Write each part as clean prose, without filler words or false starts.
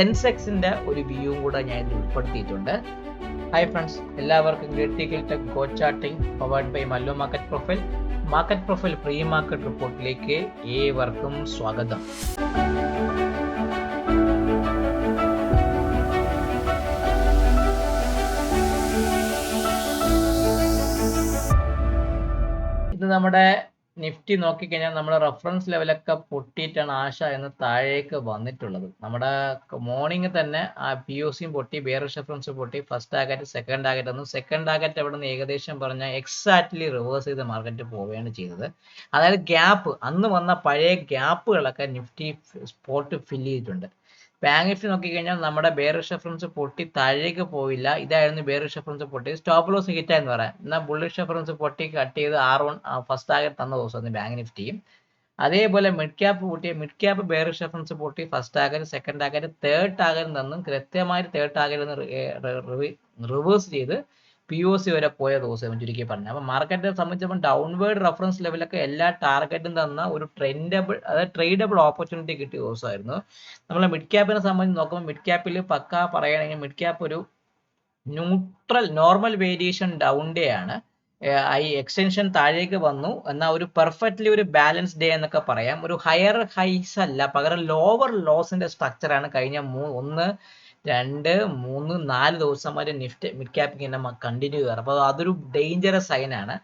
സെൻസെക്സിന്റെ ഒരു വ്യൂവും കൂടെ ഞാൻ ഇതിൽ ഉൾപ്പെടുത്തിയിട്ടുണ്ട്. ഹായ് ഫ്രണ്ട്സ്, എല്ലാവർക്കും critical tech go charting powered by Mallu market profile pre market റിപ്പോർട്ടിലേക്ക് ഏവർക്കും സ്വാഗതം. ഇത് നമ്മുടെ നിഫ്റ്റി നോക്കിക്കഴിഞ്ഞാൽ നമ്മുടെ റെഫറൻസ് ലെവലൊക്കെ പൊട്ടിയിട്ടാണ് ആശ എന്ന് താഴേക്ക് വന്നിട്ടുള്ളത്. നമ്മുടെ മോർണിംഗ് തന്നെ ആ POCയും പൊട്ടി, ബെയറിഷ് റെഫറൻസ് പൊട്ടി, ഫസ്റ്റ് ടാർഗറ്റ് സെക്കൻഡ് ടാർഗറ്റ് വന്നു. സെക്കൻഡ് ടാർഗറ്റ് അവിടെ നിന്ന് ഏകദേശം പറഞ്ഞാൽ എക്സാക്ട്ലി റിവേഴ്സ് ചെയ്ത് മാർക്കറ്റ് പോവുകയാണ് ചെയ്തത്. അതായത് ഗ്യാപ്പ്, അന്ന് വന്ന പഴയ ഗ്യാപ്പുകളൊക്കെ നിഫ്റ്റി സ്പോട്ട് ഫില്ല് ചെയ്തിട്ടുണ്ട്. ബാങ്ക് നിഫ്റ്റി നോക്കിക്കഴിഞ്ഞാൽ നമ്മുടെ ബെയറിഷ് റെഫറൻസ് പൊട്ടി താഴേക്ക് പോയില്ല. ഇതായിരുന്നു ബെയറിഷ് റെഫറൻസ് പൊട്ടി, സ്റ്റോപ്പ് ലോസ് ഹിറ്റായെന്ന് പറയാം. എന്നാൽ ബുള്ളിഷ് റെഫറൻസ് പൊട്ടി കട്ട് ചെയ്ത് R1 ഫസ്റ്റ് ടാർഗറ്റ് തന്ന ദിവസമായിരുന്നു ബാങ്ക് നിഫ്റ്റിയും. അതേപോലെ മിഡ് ക്യാപ്പ് പൊട്ടി, മിഡ് ക്യാപ്പ് ബെയറിഷ് റെഫറൻസ് പൊട്ടി, first target second target third target തന്നും കൃത്യമായിട്ട് തേർഡ് ടാർഗറ്റ് റിവേഴ്സ് ചെയ്ത് POC വരെ പോയ ദിവസം ചുരുക്കി പറഞ്ഞു. അപ്പോൾ മാർക്കറ്റിനെ സംബന്ധിച്ചപ്പോൾ ഡൗൺവേർഡ് റെഫറൻസ് ലെവലൊക്കെ എല്ലാ ടാർഗറ്റും തന്ന ഒരു ട്രേഡബിൾ ഓപ്പർച്യൂണിറ്റി കിട്ടിയ ദിവസമായിരുന്നു. നമ്മൾ മിഡ് ക്യാപ്പിനെ സംബന്ധിച്ച് നോക്കുമ്പോൾ മിഡ് ക്യാപ്പിൽ പക്ക പറയുകയാണെങ്കിൽ മിഡ് ക്യാപ്പ് ഒരു neutral normal variation down day ആണ്. ഈ എക്സ്റ്റൻഷൻ താഴേക്ക് വന്നു, എന്നാൽ ഒരു പെർഫെക്റ്റ്ലി ഒരു ബാലൻസ് ഡേ എന്നൊക്കെ പറയാം. ഒരു ഹയർ ഹൈസ് അല്ല, പകരം ലോവർ ലോസിന്റെ സ്ട്രക്ചറാണ് കഴിഞ്ഞ 1, 2, 3, 4 ദിവസം വരെ നിഫ്റ്റി മിഡ് ക്യാപ്പിംഗ് ഇങ്ങനെ കണ്ടിന്യൂ ചെയ്യാറ്. അപ്പോൾ അതൊരു ഡേഞ്ചറസ് സൈനാണ്.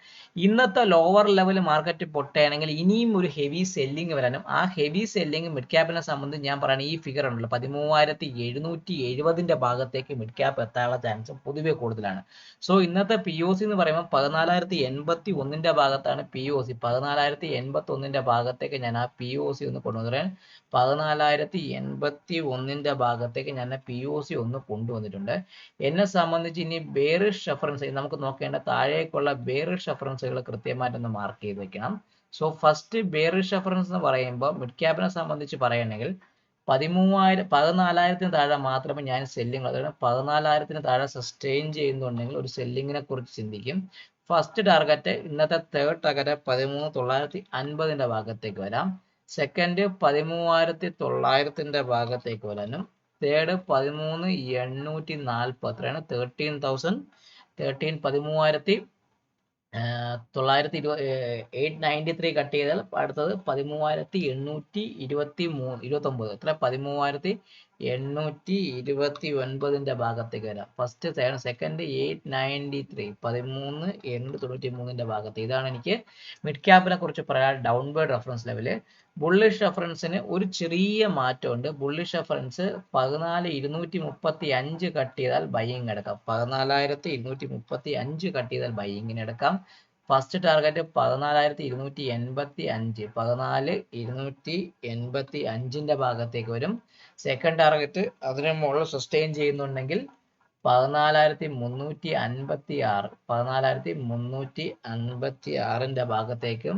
ഇന്നത്തെ ലോവർ ലെവൽ മാർക്കറ്റ് പൊട്ടുകയാണെങ്കിൽ ഇനിയും ഒരു ഹെവി സെല്ലിങ് വരാനും, ആ ഹെവി സെല്ലിങ് മിഡ് ക്യാപ്പിനെ സംബന്ധിച്ച് ഞാൻ പറയുന്നത് ഈ ഫിഗർ ഉണ്ടല്ലോ 13,770 ഭാഗത്തേക്ക് മിഡ് ക്യാപ്പ് എത്താനുള്ള ചാൻസ് പൊതുവെ കൂടുതലാണ്. സോ ഇന്നത്തെ POC എന്ന് പറയുമ്പോൾ 14,081 ഭാഗത്താണ് POC. 14,081 ഭാഗത്തേക്ക് ഞാൻ ആ POC ഒന്ന് കൊണ്ടുവരാൻ 14,081 ഭാഗത്തേക്ക് ഞാൻ POC ഒന്ന് കൊണ്ടുവന്നിട്ടുണ്ട്. എന്നെ സംബന്ധിച്ച് ഇനി ബെയറിഷ് റെഫറൻസ് നമുക്ക് നോക്കേണ്ട താഴേക്കുള്ള ബെയറിഷ് റെഫറൻസുകൾ കൃത്യമായിട്ടൊന്ന് മാർക്ക് ചെയ്ത് വെക്കണം. സോ ഫസ്റ്റ് ബെയറിഷ് റെഫറൻസ് എന്ന് പറയുമ്പോൾ മിഡ് ക്യാപ്പിനെ സംബന്ധിച്ച് പറയുകയാണെങ്കിൽ 14,000 താഴെ മാത്രമേ ഞാൻ സെല്ലിങ്, അതായത് 14,000 താഴെ സസ്റ്റെയിൻ ചെയ്യുന്നുണ്ടെങ്കിൽ ഒരു സെല്ലിങ്ങിനെ കുറിച്ച് ചിന്തിക്കും. ഫസ്റ്റ് ടാർഗറ്റ് ഇന്നത്തെ തേർഡ് ടാർഗറ്റ് 13,950 ഭാഗത്തേക്ക് വരാം. സെക്കൻഡ് 13,900 ഭാഗത്തേക്ക് വരാനും, തേർഡ് 13,840 എത്രയാണ് 13,893 കട്ട് ചെയ്താൽ അടുത്തത് 13,829 എത്ര 13,829 ഭാഗത്തേക്ക് വരാം. ഫസ്റ്റ് സെക്കൻഡ് 893 13,893 ഭാഗത്ത്. ഇതാണ് എനിക്ക് മിഡ് ക്യാപ്പിനെ കുറിച്ച് പറയാൻ ഡൗൺവേർഡ് റെഫറൻസ് ലെവല്. ബുള്ളിഷ് റെഫറൻസിന് ഒരു ചെറിയ മാറ്റമുണ്ട്. ബുള്ളിഷ് റെഫറൻസ് 14,235 കട്ട് ചെയ്താൽ ബൈയിങ് എടുക്കാം. 14,235 കട്ട് ചെയ്താൽ ബൈയിങ്ങിന് എടുക്കാം. ഫസ്റ്റ് ടാർഗറ്റ് 14,285 14,285 ഭാഗത്തേക്ക് വരും. സെക്കൻഡ് ടാർഗറ്റ് അതിന് മുകളിൽ സസ്റ്റെയിൻ ചെയ്യുന്നുണ്ടെങ്കിൽ 14,356 14,356 ഭാഗത്തേക്കും,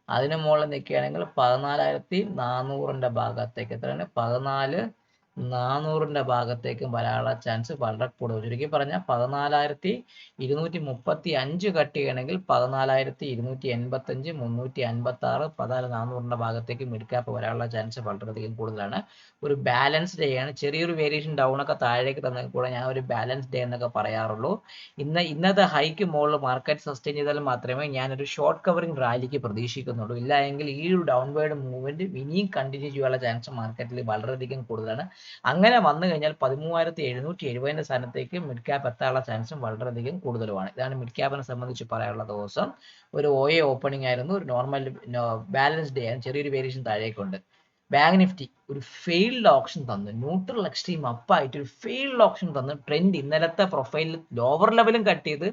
അതിന് മുകളിൽ നിൽക്കുകയാണെങ്കിൽ 14,400 ഭാഗത്തേക്ക്, എത്രയാണ് 14,400 ഭാഗത്തേക്കും വരാനുള്ള ചാൻസ് വളരെ കൂടുതൽ. ചുരുക്കി പറഞ്ഞാൽ 14,235 കട്ട് ചെയ്യണമെങ്കിൽ 14,285, 356, 14,400 ഭാഗത്തേക്ക് മിഡ് ക്യാപ്പ് വരാനുള്ള ചാൻസ് വളരെയധികം കൂടുതലാണ്. ഒരു ബാലൻസ് ഡേ ആണ്. ചെറിയൊരു വേരിയേഷൻ ഡൗൺ ഒക്കെ താഴേക്ക് തന്നെ കൂടെ ഞാൻ ഒരു ബാലൻസ് ഡേ എന്നൊക്കെ പറയാറുള്ളൂ. ഇന്നത്തെ ഹൈക്ക് മുകളിൽ മാർക്കറ്റ് സസ്റ്റെയിൻ ചെയ്താൽ മാത്രമേ ഞാനൊരു ഷോർട്ട് കവറിംഗ് റാലിക്ക് പ്രതീക്ഷിക്കുന്നുള്ളൂ. ഇല്ല എങ്കിൽ ഈ ഒരു ഡൗൺവേർഡ് മൂവ്മെന്റ് ഇനിയും കണ്ടിന്യൂ ചെയ്യാനുള്ള ചാൻസ് മാർക്കറ്റിൽ വളരെയധികം കൂടുതലാണ്. അങ്ങനെ വന്നു കഴിഞ്ഞാൽ 13,770 സ്ഥാനത്തേക്ക് മിഡ് ക്യാപ്പ് എത്താനുള്ള ചാൻസും വളരെയധികം കൂടുതലുമാണ്. ഇതാണ് മിഡ് ക്യാപ്പിനെ സംബന്ധിച്ച് പറയാനുള്ള ദിവസം. ഒരു OA ഓപ്പണിംഗ് ആയിരുന്നു, ഒരു നോർമൽ ബാലൻസ് ഡേ ആണ്, ചെറിയൊരു വേരിയേഷൻ താഴേക്കുണ്ട്. ബാങ്ക് നിഫ്റ്റി ഒരു ഫെയിൽഡ് ഓപ്ഷൻ തന്നു, ന്യൂട്രൽ എക്സ്ട്രീം അപ്പായിട്ട് ഒരു ഫെയിൽഡ് ഓപ്ഷൻ തന്നു. ട്രെൻഡ് ഇന്നലത്തെ പ്രൊഫൈലിൽ ലോവർ ലെവലും കട്ട് ചെയ്ത്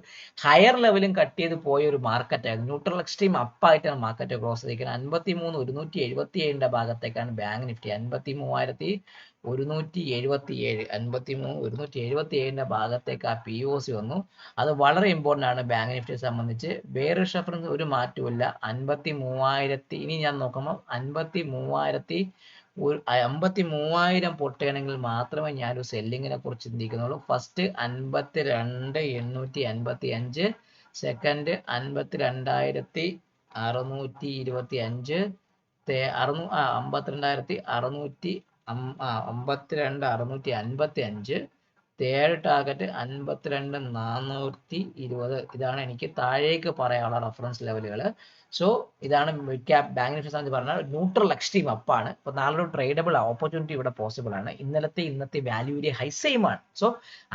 ഹയർ ലെവലും കട്ട് ചെയ്ത് പോയ ഒരു മാർക്കറ്റായിരുന്നു. ന്യൂട്രൽ എക്സ്ട്രീം അപ്പായിട്ടാണ് മാർക്കറ്റ് ക്ലോസ് ചെയ്തിരിക്കുന്നത്. 53,177 ഭാഗത്തേക്കാണ് ബാങ്ക് നിഫ്റ്റി. 53,177 ഭാഗത്തേക്ക് ആ POC വന്നു. അത് വളരെ ഇമ്പോർട്ടൻ്റ് ആണ് ബാങ്ക് നിഫ്റ്റിയെ സംബന്ധിച്ച്. ബെയറിഷ് റെഫറൻസ് ഒരു മാറ്റമില്ല. 53,000 ഇനി ഞാൻ നോക്കുമ്പോൾ 53,000 പൊട്ടുകയാണെങ്കിൽ മാത്രമേ ഞാനൊരു സെല്ലിങ്ങിനെ കുറിച്ച് ചിന്തിക്കുന്നുള്ളൂ. First 52,855, second 52,625, 52,625, 52,655. Third target 52,420. ഇതാണ് എനിക്ക് താഴേക്ക് പറയാനുള്ള റെഫറൻസ് ലെവലുകൾ. സോ ഇതാണ് മിഡ് ക്യാപ് ബാങ്ക് നിഫ്റ്റി സംബന്ധിച്ച് പറഞ്ഞാൽ ന്യൂട്രൽ എക്സ്ട്രീം അപ്പാണ്. ഇപ്പോൾ നാളെ ഒരു ട്രേഡബിൾ ഓപ്പർച്യൂണിറ്റി ഇവിടെ പോസിബിൾ ആണ്. ഇന്നത്തെ വാല്യൂ ഏരിയ ഹൈ സെയിം ആണ്. സോ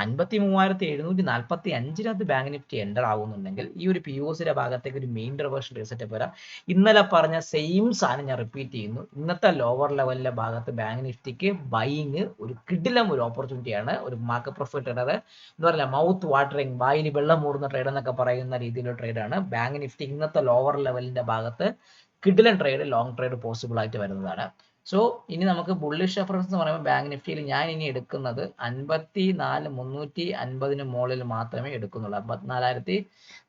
53,745 ബാങ്ക് നിഫ്റ്റി എൻ്റർ ആവുന്നുണ്ടെങ്കിൽ ഈ ഒരു പി ഒ സിയുടെ ഭാഗത്തേക്ക് ഒരു മെയിൻ റിവേഴ്സൽ റീസെറ്റ് വരാം. ഇന്നലെ പറഞ്ഞ സെയിം സാധനം ഞാൻ റിപ്പീറ്റ് ചെയ്യുന്നു. ഇന്നത്തെ ലോവർ ലെവലിലെ ഭാഗത്ത് ബാങ്ക് നിഫ്റ്റിക്ക് ബൈയിങ് ഒരു കിടിലം ഒരു ഓപ്പർച്യൂണിറ്റിയാണ്. ഒരു മാർക്കറ്റ് പ്രോഫിറ്റ് ഇടാതെ എന്താ പറയുക, മൗത്ത് വാട്ടറിങ്, വായിൽ വെള്ളം മൂടുന്ന ട്രേഡ് എന്നൊക്കെ പറയുന്ന രീതിയിലുള്ള ട്രേഡാണ്. ബാങ്ക് നിഫ്റ്റി ഇന്നത്തെ ലോവർ ലെവലിന്റെ ഭാഗത്ത് കിടിലൻ ട്രേഡ്, ലോങ് ട്രേഡ് പോസിബിൾ ആയിട്ട് വരുന്നതാണ്. സോ ഇനി നമുക്ക് ബുള്ളിഷ് റെഫറൻസ് എന്ന് പറയുമ്പോൾ ബാങ്ക് നിഫ്റ്റിയിൽ ഞാൻ ഇനി എടുക്കുന്നത് 54,350 മുകളിൽ മാത്രമേ എടുക്കുന്നുള്ളൂ.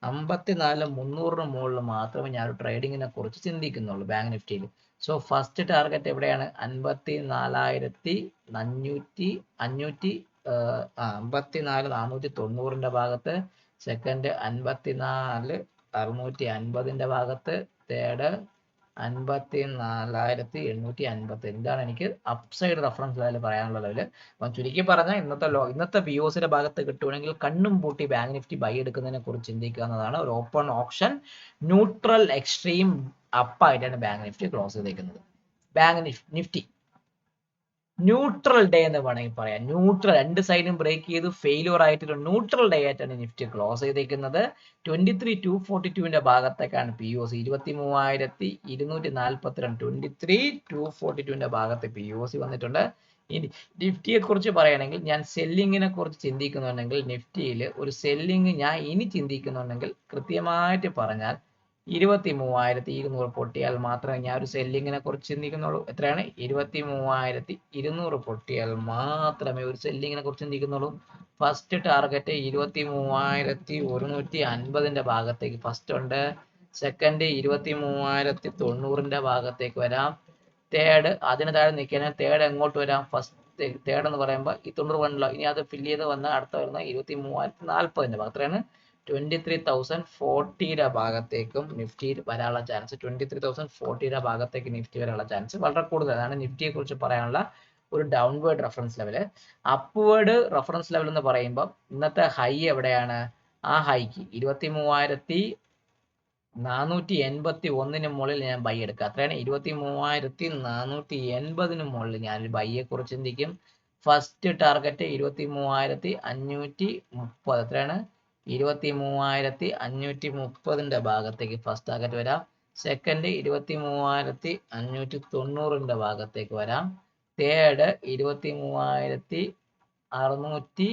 54,300 മുകളിൽ മാത്രമേ ഞാൻ ട്രേഡിങ്ങിനെ കുറിച്ച് ചിന്തിക്കുന്നുള്ളൂ ബാങ്ക് നിഫ്റ്റിയിൽ. സോ ഫസ്റ്റ് ടാർഗറ്റ് എവിടെയാണ്? 54,490 ഭാഗത്ത്, സെക്കൻഡ് 54,650 ഭാഗത്ത്, തേർഡ് 54,850. ഇതാണ് എനിക്ക് അപ്സൈഡ് റെഫറൻസ് ലെവൽ പറയാനുള്ള ലെവല്. അപ്പം ചുരുക്കി പറഞ്ഞാൽ ഇന്നത്തെ പി ഒ സിയുടെ ഭാഗത്ത് കിട്ടുവാണെങ്കിൽ കണ്ണും പൂട്ടി ബാങ്ക് നിഫ്റ്റി ബൈ എടുക്കുന്നതിനെ കുറിച്ച് ചിന്തിക്കാവുന്നതാണ്. ഒരു ഓപ്പൺ ഓപ്ഷൻ ന്യൂട്രൽ എക്സ്ട്രീം അപ്പായിട്ടാണ് ബാങ്ക് നിഫ്റ്റി ക്ലോസ് ചെയ്തേക്കുന്നത്. ബാങ്ക് നിഫ്റ്റി ന്യൂട്രൽ ഡേ എന്ന് വേണമെങ്കിൽ പറയാം. ന്യൂട്രൽ, രണ്ട് സൈഡും ബ്രേക്ക് ചെയ്ത് ഫെയിലിയർ ആയിട്ടൊരു ന്യൂട്രൽ ഡേ ആയിട്ടാണ് നിഫ്റ്റി ക്ലോസ് ചെയ്തേക്കുന്നത്. 23,242 ഭാഗത്തേക്കാണ് പി ഒ സി. 23,242, 23,242 ഭാഗത്ത് പി ഒ സി വന്നിട്ടുണ്ട്. ഇനി നിഫ്റ്റിയെ കുറിച്ച് പറയുകയാണെങ്കിൽ ഞാൻ സെല്ലിങ്ങിനെ കുറിച്ച് ചിന്തിക്കുന്നുണ്ടെങ്കിൽ നിഫ്റ്റിയിൽ ഒരു സെല്ലിങ് ഞാൻ ഇനി ചിന്തിക്കുന്നുണ്ടെങ്കിൽ കൃത്യമായിട്ട് പറഞ്ഞാൽ 23,200 പൊട്ടിയാൽ മാത്രമേ ഞാൻ ഒരു സെല്ലിങ്ങിനെ കുറിച്ച് ചിന്തിക്കുന്നുള്ളൂ. എത്രയാണ്? 23,200 പൊട്ടിയാൽ മാത്രമേ ഒരു സെല്ലിങ്ങിനെ കുറിച്ച് ചിന്തിക്കുന്നുള്ളൂ. ഫസ്റ്റ് ടാർഗറ്റ് 23,150 ഭാഗത്തേക്ക് ഫസ്റ്റ് ഉണ്ട്. സെക്കൻഡ് 23,090 ഭാഗത്തേക്ക് വരാം. തേർഡ് അതിന് താഴെ നിൽക്കാൻ, തേർഡ് എങ്ങോട്ട് വരാം? ഫസ്റ്റ് തേർഡ് എന്ന് പറയുമ്പോൾ ഈ 90 ഇനി അത് ഫില്ല് ചെയ്ത് വന്ന് അടുത്ത വരുന്ന 23,040 ഭാഗം. എത്രയാണ്? 23,040 ഭാഗത്തേക്കും നിഫ്റ്റി വരാനുള്ള ചാൻസ്, 23,040 ഭാഗത്തേക്ക് നിഫ്റ്റി വരാനുള്ള ചാൻസ് വളരെ കൂടുതലാണ്. നിഫ്റ്റിയെ കുറിച്ച് പറയാനുള്ള ഒരു downward reference level. Upward reference level എന്ന് പറയുമ്പോൾ ഇന്നത്തെ ഹൈ എവിടെയാണ്? ആ ഹൈക്ക് 23,481 മുകളിൽ ഞാൻ ബൈ എടുക്കുക. അത്രയാണ് 23,480 മുകളിൽ ഞാൻ ബൈയെ കുറിച്ച് ചിന്തിക്കും. First target 23,530. എത്രയാണ്? 23,530 ഭാഗത്തേക്ക് ഫസ്റ്റ് ടാർഗറ്റ് വരാം. സെക്കൻഡ് 23,590 ഭാഗത്തേക്ക് വരാം. തേർഡ് 23,640.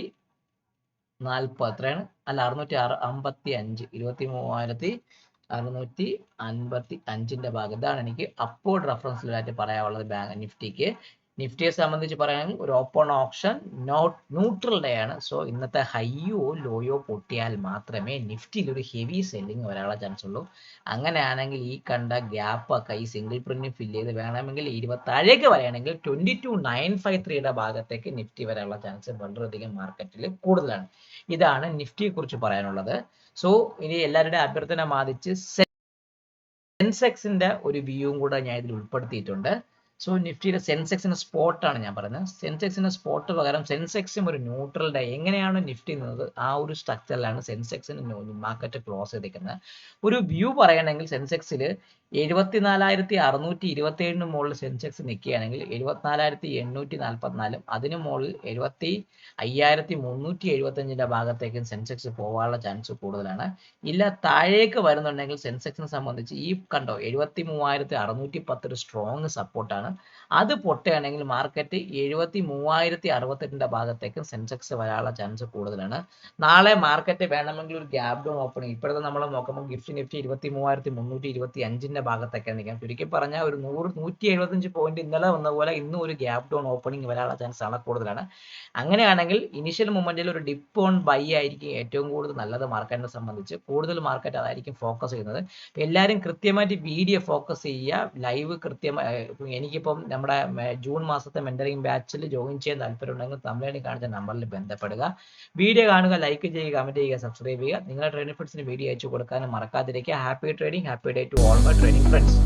എത്രയാണ്? അല്ല, 655. 23,655 ഭാഗം. ഇതാണ് എനിക്ക് അപ്വേർഡ് റെഫറൻസിലായിട്ട് പറയാനുള്ളത് ബാങ്ക് നിഫ്റ്റിക്ക്. നിഫ്റ്റിയെ സംബന്ധിച്ച് പറയുകയാണെങ്കിൽ ഒരു ഓപ്പൺ ഓപ്ഷൻ ന്യൂട്രൽ ഡേ ആണ്. സോ ഇന്നത്തെ ഹൈയോ ലോയോ പൊട്ടിയാൽ മാത്രമേ നിഫ്റ്റിയിൽ ഒരു ഹെവി സെല്ലിങ് വരാനുള്ള ചാൻസ് ഉള്ളൂ. അങ്ങനെയാണെങ്കിൽ ഈ കണ്ട ഗ്യാപ്പ് ഒക്കെ ഈ സിംഗിൾ പ്രിന്റ് ഫില്ല് ചെയ്ത് വേണമെങ്കിൽ 20 താഴേക്ക് വരികയാണെങ്കിൽ 22,953 ഭാഗത്തേക്ക് നിഫ്റ്റി വരാനുള്ള ചാൻസ് വളരെയധികം മാർക്കറ്റിൽ കൂടുതലാണ്. ഇതാണ് നിഫ്റ്റിയെ കുറിച്ച് പറയാനുള്ളത്. സോ ഇനി എല്ലാവരുടെയും അഭ്യർത്ഥന മാനിച്ച് സെൻസെക്സിന്റെ ഒരു വ്യൂവും കൂടെ ഞാൻ ഇതിൽ ഉൾപ്പെടുത്തിയിട്ടുണ്ട്. സോ നിഫ്റ്റിയുടെ സെൻസെക്സിന്റെ സ്പോട്ടാണ് ഞാൻ പറയുന്നത്. സെൻസെക്സിന്റെ സ്പോട്ട് പകരം സെൻസെക്സും ഒരു ന്യൂട്രൽ ഡേ എങ്ങനെയാണ് നിഫ്റ്റി നിന്നത് ആ ഒരു സ്ട്രക്ചറിലാണ് സെൻസെക്സിന് മാർക്കറ്റ് ക്ലോസ് ചെയ്തിരിക്കുന്നത്. ഒരു വ്യൂ പറയണമെങ്കിൽ സെൻസെക്സിൽ 74,627 മുകളിൽ സെൻസെക്സ് നിൽക്കുകയാണെങ്കിൽ 74,844 അതിന് മുകളിൽ 75,375 ഭാഗത്തേക്കും സെൻസെക്സ് പോകാനുള്ള ചാൻസ് കൂടുതലാണ്. ഇല്ല താഴേക്ക് വരുന്നുണ്ടെങ്കിൽ സെൻസെക്സിനെ സംബന്ധിച്ച് ഈ കണ്ടോ 73,610 ഒരു സ്ട്രോങ് സപ്പോർട്ടാണ്. അത് പൊട്ടുകയാണെങ്കിൽ മാർക്കറ്റ് 73,068 ഭാഗത്തേക്കും സെൻസെക്സ് വരാനുള്ള ചാൻസ് കൂടുതലാണ്. നാളെ മാർക്കറ്റ് വേണമെങ്കിൽ ഒരു ഗ്യാപ് ഡൗൺ ഓപ്പണിംഗ് ഇപ്പോഴത്തെ നമ്മൾ നോക്കുമ്പോൾ നിഫ്റ്റി 23,325 ഭാഗത്തൊക്കെ നിൽക്കാം. ചുരുക്കി പറഞ്ഞാൽ ഒരു 100-175 പോയിന്റ് ഇന്നലെ വന്ന പോലെ ഇന്നും ഒരു ഗ്യാപ് ഡൗൺ ഓപ്പണിംഗ് വരാനുള്ള ചാൻസ് വളരെ കൂടുതലാണ്. അങ്ങനെയാണെങ്കിൽ ഇനിഷ്യൽ മൊമെന്റിൽ ഒരു ഡിപ്പ് ഓൺ ബൈ ആയിരിക്കും ഏറ്റവും കൂടുതൽ നല്ലത്. മാർക്കറ്റിനെ സംബന്ധിച്ച് കൂടുതൽ മാർക്കറ്റ് അതായിരിക്കും ഫോക്കസ് ചെയ്യുന്നത്. എല്ലാവരും കൃത്യമായിട്ട് വീഡിയോ ഫോക്കസ് ചെയ്യുക. ലൈവ് കൃത്യമായി എനിക്കിപ്പം നമ്മുടെ ജൂൺ മാസത്തെ മെന്ററിംഗ് ബാച്ചിൽ ജോയിൻ ചെയ്യാൻ താല്പര്യമുണ്ടെങ്കിൽ തമിഴ്നാട്ടിൽ കാണിച്ച നമ്പറിൽ ബന്ധപ്പെടുക. വീഡിയോ കാണുക, ലൈക്ക് ചെയ്യുക, കമന്റ് ചെയ്യുക, സബ്സ്ക്രൈബ് ചെയ്യുക. നിങ്ങളുടെ ട്രേഡിംഗ് ഫ്രണ്ട്സിന് വീഡിയോ അയച്ചു കൊടുക്കാനും മറക്കാതിരിക്കുക. Happy trading, happy day to all my trading friends.